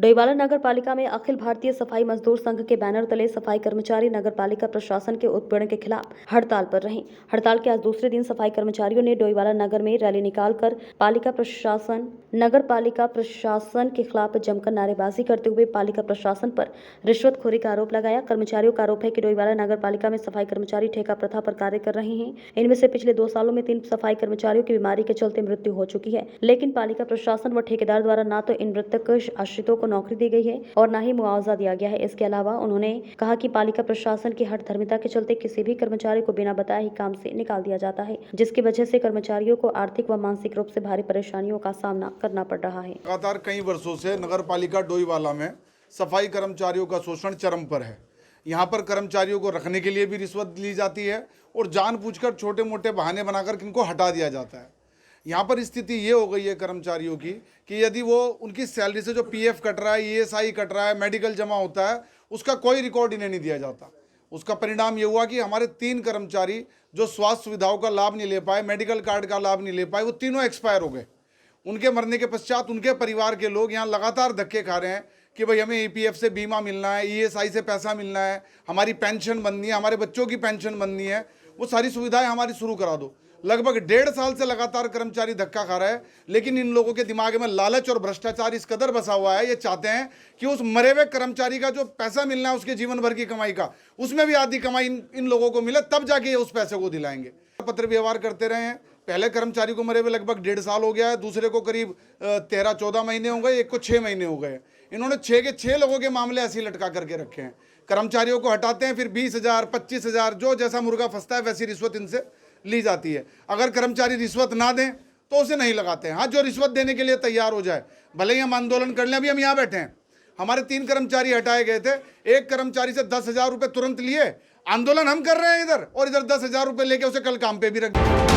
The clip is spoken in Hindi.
डोईवाला नगर पालिका में अखिल भारतीय सफाई मजदूर संघ के बैनर तले सफाई कर्मचारी नगर पालिका प्रशासन के उत्पीड़न के खिलाफ हड़ताल पर रहे। हड़ताल के आज दूसरे दिन सफाई कर्मचारियों ने डोईवाला नगर में रैली निकालकर नगर पालिका प्रशासन के खिलाफ जमकर नारेबाजी करते हुए पालिका प्रशासन पर रिश्वतखोरी का आरोप लगाया। कर्मचारियों का आरोप है कि डोईवाला नगर पालिका में सफाई कर्मचारी ठेका प्रथा पर कार्य कर रहे हैं। इनमें से पिछले 2 सालों में 3 सफाई कर्मचारियों की बीमारी के चलते मृत्यु हो चुकी है, लेकिन पालिका प्रशासन व ठेकेदार द्वारा न तो इन मृतक आश्रितों को नौकरी दी गई है और न ही मुआवजा दिया गया है। इसके अलावा उन्होंने कहा कि पालिका प्रशासन की हठधर्मिता के चलते किसी भी कर्मचारी को बिना बताए ही काम से निकाल दिया जाता है, जिसकी वजह से कर्मचारियों को आर्थिक व मानसिक रूप से भारी परेशानियों का सामना करना पड़ रहा है। लगातार कई वर्षों से नगर पालिका डोईवाला में सफाई कर्मचारियों का शोषण चरम पर है। यहाँ पर कर्मचारियों को रखने के लिए भी रिश्वत ली जाती है और जानबूझकर छोटे मोटे बहाने बनाकर इनको हटा दिया जाता है। यहाँ पर स्थिति ये हो गई है कर्मचारियों की कि यदि वो उनकी सैलरी से जो पीएफ कट रहा है, ईएसआई कट रहा है, मेडिकल जमा होता है, उसका कोई रिकॉर्ड इन्हें नहीं दिया जाता। उसका परिणाम ये हुआ कि हमारे 3 कर्मचारी जो स्वास्थ्य सुविधाओं का लाभ नहीं ले पाए, मेडिकल कार्ड का लाभ नहीं ले पाए, वो तीनों एक्सपायर हो गए। उनके मरने के पश्चात उनके परिवार के लोग यहाँ लगातार धक्के खा रहे हैं कि भाई हमें ईपीएफ से बीमा मिलना है, ईएसआई से पैसा मिलना है, हमारी पेंशन बननी है, हमारे बच्चों की पेंशन बननी है, वो सारी सुविधाएं हमारी शुरू करा दो। लगभग 1.5 साल से लगातार कर्मचारी धक्का खा रहा है, लेकिन इन लोगों के दिमाग में लालच और भ्रष्टाचार इस कदर बसा हुआ है, ये चाहते हैं कि उस मरे हुए कर्मचारी का जो पैसा मिलना है उसके जीवन भर की कमाई का, उसमें भी आधी कमाई इन लोगों को मिले, तब जाके उस पैसे को दिलाएंगे। पत्र व्यवहार करते रहे हैं। पहले कर्मचारी को मरे हुए लगभग 1.5 साल हो गया है, दूसरे को करीब 13-14 महीने हो गए, एक को 6 महीने हो गए। इन्होंने 6 के 6 लोगों के मामले ऐसे ही लटका करके रखे हैं। कर्मचारियों को हटाते हैं, फिर 20,000, 25,000, जो जैसा मुर्गा फंसता है वैसी रिश्वत इनसे ली जाती है। अगर कर्मचारी रिश्वत ना दें तो उसे नहीं लगाते हैं। हाँ, जो रिश्वत देने के लिए तैयार हो जाए, भले ही हम आंदोलन कर लें। अभी हम यहाँ बैठे हैं, हमारे 3 कर्मचारी हटाए गए थे, एक कर्मचारी से 10,000 रुपये तुरंत लिए। आंदोलन हम कर रहे हैं इधर, और इधर 10,000 रुपये लेके उसे कल काम पे भी रख दिया।